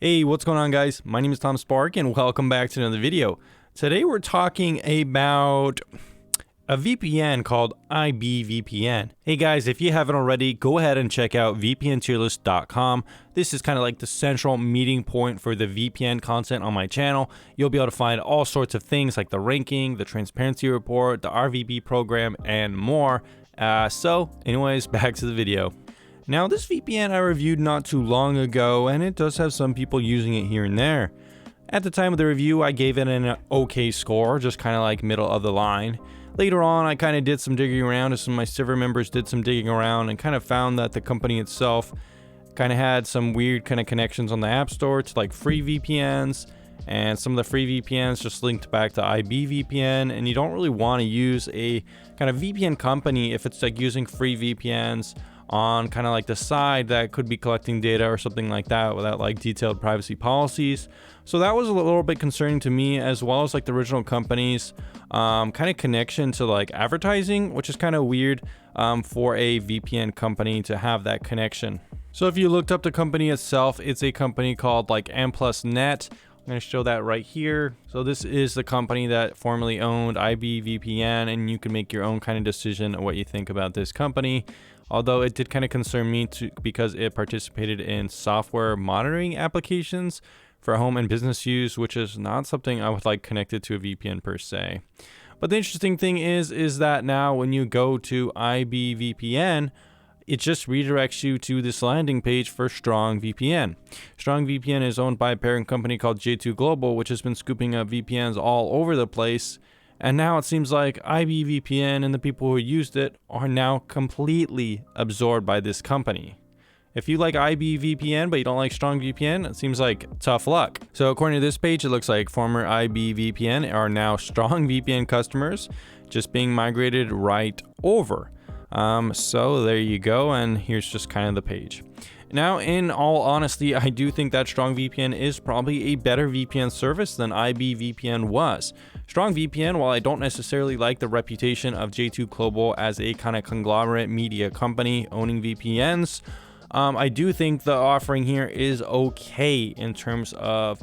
Hey, what's going on, guys? My name is Tom Spark and welcome back to another video. Today we're talking about a VPN called IBVPN. Hey guys, if you haven't already, go ahead and check out vpntierlist.com. This is kind of like the central meeting point for the VPN content on my channel. You'll be able to find all sorts of things like the ranking, the transparency report, the RVP program, and more. So anyways, back to the video. Now, this VPN I reviewed not too long ago, and it does have some people using it here and there. At the time of the review, I gave it an okay score, just kind of like middle of the line. Later on, I kind of did some digging around, as some of my server members did some digging around, and kind of found that the company itself kind of had some weird kind of connections on the App Store to like free VPNs, and some of the free VPNs just linked back to IBVPN, and you don't really want to use a kind of VPN company if it's like using free VPNs on kind of like the side that could be collecting data or something like that without like detailed privacy policies. So that was a little bit concerning to me, as well as like the original company's kind of connection to like advertising, which is kind of weird for a VPN company to have that connection. So if you looked up the company itself, it's a company called like MPlusNet. I'm going to show that right here. So this is the company that formerly owned IBVPN, and you can make your own kind of decision on what you think about this company. Although it did kind of concern me too, because it participated in software monitoring applications for home and business use, which is not something I would like connected to a VPN per se. But the interesting thing is that now when you go to IBVPN, it just redirects you to this landing page for StrongVPN. StrongVPN is owned by a parent company called J2 Global, which has been scooping up VPNs all over the place. And now it seems like IBVPN and the people who used it are now completely absorbed by this company. If you like IBVPN but you don't like StrongVPN, it seems like tough luck. So according to this page, it looks like former IBVPN are now StrongVPN customers, just being migrated right over. So there you go, and here's just kind of the page. Now, in all honesty, I do think that StrongVPN is probably a better VPN service than IBVPN was. StrongVPN, while I don't necessarily like the reputation of J2 Global as a kind of conglomerate media company owning VPNs, I do think the offering here is okay in terms of,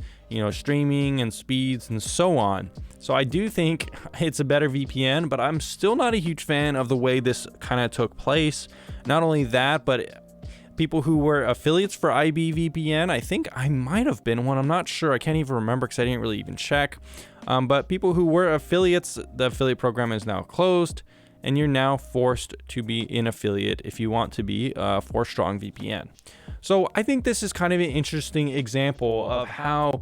streaming and speeds and so on. So I do think it's a better VPN, but I'm still not a huge fan of the way this kind of took place. Not only that, but people who were affiliates for IBVPN, I think I might have been one. I'm not sure. I can't even remember because I didn't really even check. But people who were affiliates, the affiliate program is now closed, and you're now forced to be an affiliate if you want to be for StrongVPN. So I think this is kind of an interesting example of how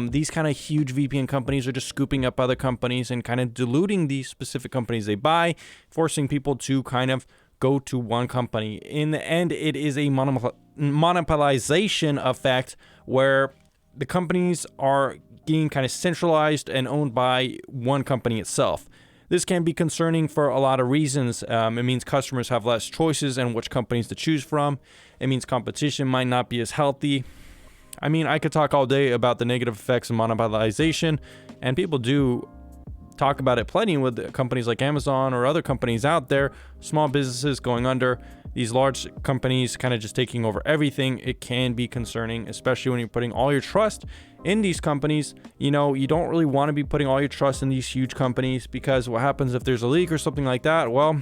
these kind of huge VPN companies are just scooping up other companies and kind of diluting these specific companies they buy, forcing people to kind of go to one company. In the end, it is a monopolization effect where the companies are getting kind of centralized and owned by one company itself. This can be concerning for a lot of reasons. It means customers have less choices and which companies to choose from. It means competition might not be as healthy. I mean, I could talk all day about the negative effects of monopolization, and people do talk about it plenty with companies like Amazon or other companies out there, small businesses going under, these large companies kind of just taking over everything. It can be concerning, especially when you're putting all your trust in these companies. You don't really want to be putting all your trust in these huge companies, because what happens if there's a leak or something like that? Well,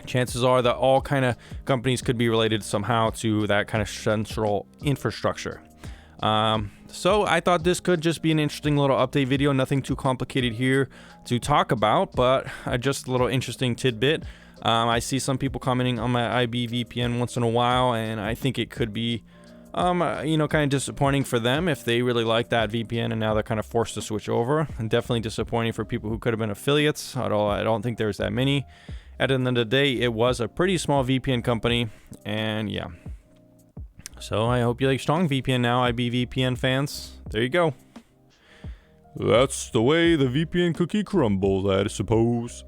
chances are that all kind of companies could be related somehow to that kind of central infrastructure. So I thought this could just be an interesting little update video, nothing too complicated here to talk about, but just a little interesting tidbit. I see some people commenting on my IBVPN once in a while, and I think it could be, kind of disappointing for them if they really like that VPN and now they're kind of forced to switch over. And definitely disappointing for people who could have been affiliates. I don't think there's that many. At the end of the day, it was a pretty small VPN company, and yeah. So I hope you like StrongVPN now, IBVPN fans. There you go. That's the way the VPN cookie crumbles, I suppose.